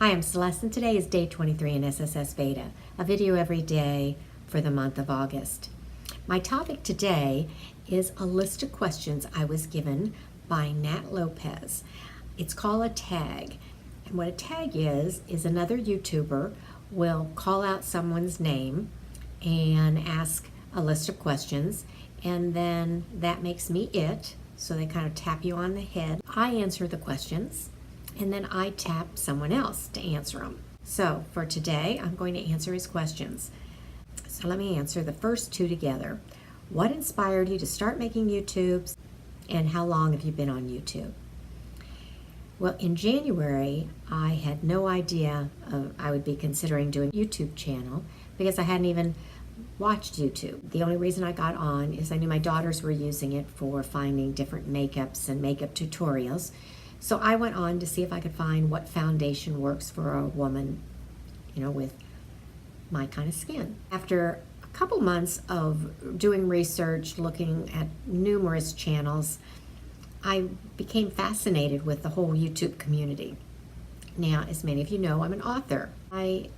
Hi, I'm Celeste, and today is day 23 in SSSVeda, a video every day for the month of August. My topic today is a list of questions I was given by Nat Lopez. It's called a tag, and what a tag is another YouTuber will call out someone's name and ask a list of questions, and then that makes me it, so they kind of tap you on the head. I answer the questions, and then I tap someone else to answer them. So for today, I'm going to answer his questions. So let me answer the first two together. What inspired you to start making YouTubes, and how long have you been on YouTube? Well, in January, I had no idea I would be considering doing a YouTube channel because I hadn't even watched YouTube. The only reason I got on is I knew my daughters were using it for finding different makeups and makeup tutorials. So I went on to see if I could find what foundation works for a woman, with my kind of skin. After a couple months of doing research, looking at numerous channels, I became fascinated with the whole YouTube community. Now, as many of you know, I'm an author. I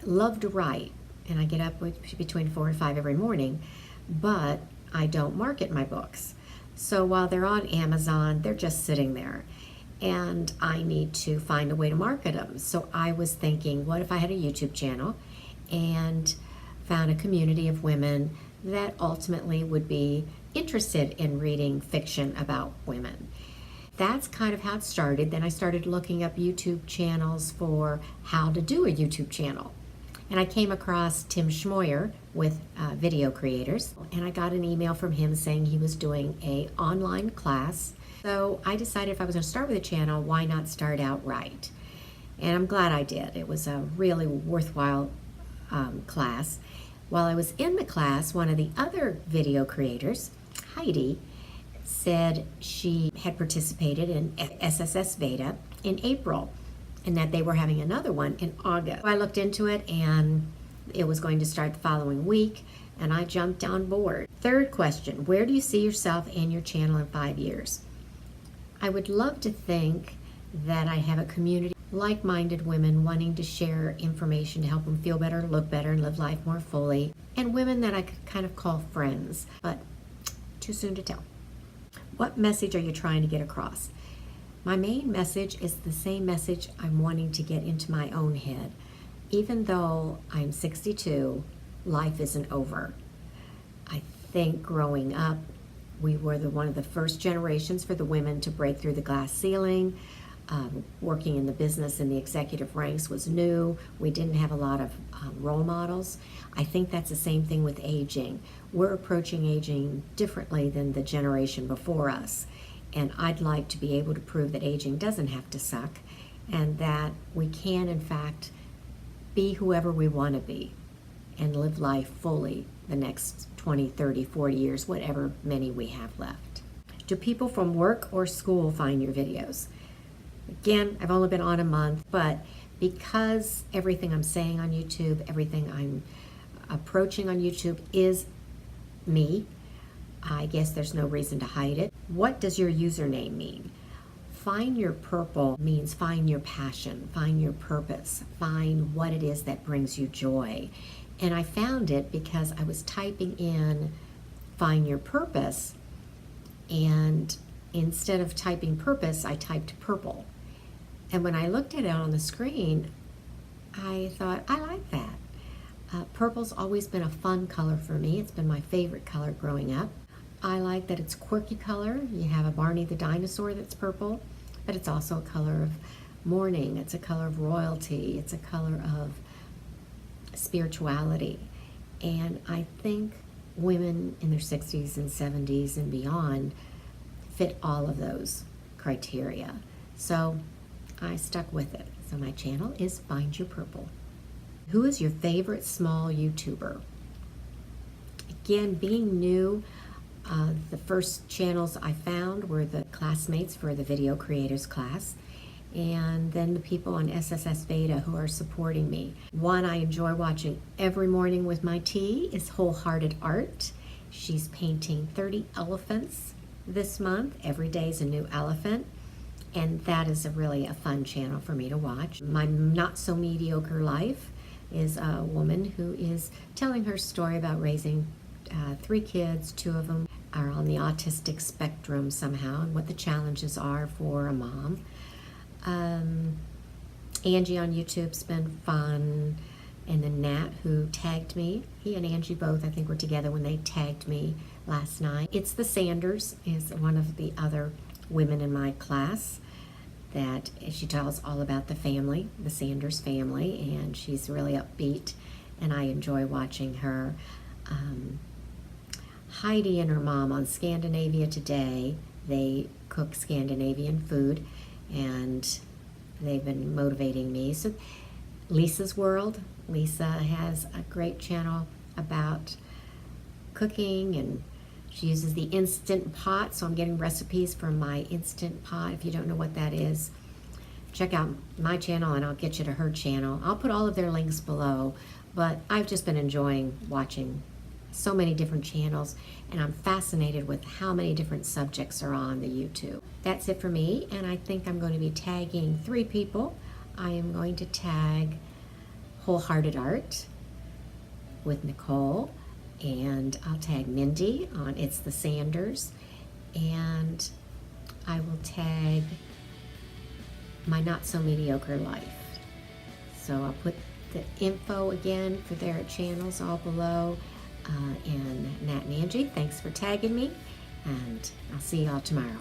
love to write, and I get up between 4 and 5 every morning, but I don't market my books. So while they're on Amazon, they're just sitting there, and I need to find a way to market them. So I was thinking, what if I had a YouTube channel and found a community of women that ultimately would be interested in reading fiction about women? That's kind of how it started. Then I started looking up YouTube channels for how to do a YouTube channel. And I came across Tim Schmoyer with Video Creators, and I got an email from him saying he was doing an online class. So I decided if I was going to start with a channel, why not start out right? And I'm glad I did. It was a really worthwhile class. While I was in the class, one of the other video creators, Heidi, said she had participated in SSSVeda in April, and that they were having another one in August. I looked into it, and it was going to start the following week, and I jumped on board. Third question, where do you see yourself and your channel in 5 years? I would love to think that I have a community of like-minded women wanting to share information to help them feel better, look better, and live life more fully, and women that I could kind of call friends, but too soon to tell. What message are you trying to get across? My main message is the same message I'm wanting to get into my own head. Even though I'm 62, life isn't over. I think growing up, we were one of the first generations for the women to break through the glass ceiling. Working in the business in the executive ranks was new. We didn't have a lot of role models. I think that's the same thing with aging. We're approaching aging differently than the generation before us. And I'd like to be able to prove that aging doesn't have to suck, and that we can, in fact, be whoever we want to be and live life fully the next 20, 30, 40 years, whatever many we have left. Do people from work or school find your videos? Again, I've only been on a month, but because everything I'm saying on YouTube, everything I'm approaching on YouTube is me, I guess there's no reason to hide it. What does your username mean? Find your purple means find your passion, find your purpose, find what it is that brings you joy. And I found it because I was typing in find your purpose, and instead of typing purpose, I typed purple. And when I looked at it on the screen, I thought, I like that. Purple's always been a fun color for me. It's been my favorite color growing up. I like that it's a quirky color. You have a Barney the dinosaur that's purple, but it's also a color of mourning. It's a color of royalty. It's a color of spirituality. And I think women in their 60s and 70s and beyond fit all of those criteria. So I stuck with it. So my channel is Find Your Purple. Who is your favorite small YouTuber? Again, being new, the first channels I found were the classmates for the Video Creators class, and then the people on SSSVeda who are supporting me. One I enjoy watching every morning with my tea is Wholehearted Art. She's painting 30 elephants this month. Every day is a new elephant. And that is really a fun channel for me to watch. My Not So Mediocre Life is a woman who is telling her story about raising 3 kids. 2 of them are on the autistic spectrum somehow, and what the challenges are for a mom. Angie on YouTube's been fun. And then Nat, who tagged me. He and Angie both, I think, were together when they tagged me last night. It's the Sanders is one of the other women in my class that she tells all about the family, the Sanders family, and she's really upbeat, and I enjoy watching her. Heidi and her mom on Scandinavia Today, they cook Scandinavian food, and they've been motivating me. So Lisa's World, Lisa has a great channel about cooking, and she uses the Instant Pot, so I'm getting recipes from my Instant Pot. If you don't know what that is, check out my channel and I'll get you to her channel. I'll put all of their links below, but I've just been enjoying watching so many different channels, and I'm fascinated with how many different subjects are on the YouTube. That's it for me, and I think I'm going to be tagging 3 people. I am going to tag Wholehearted Art with Nicole, and I'll tag Mindy on It's the Sanders, and I will tag My Not So Mediocre Life. So I'll put the info again for their channels all below. And Nat and Angie, thanks for tagging me, and I'll see y'all tomorrow.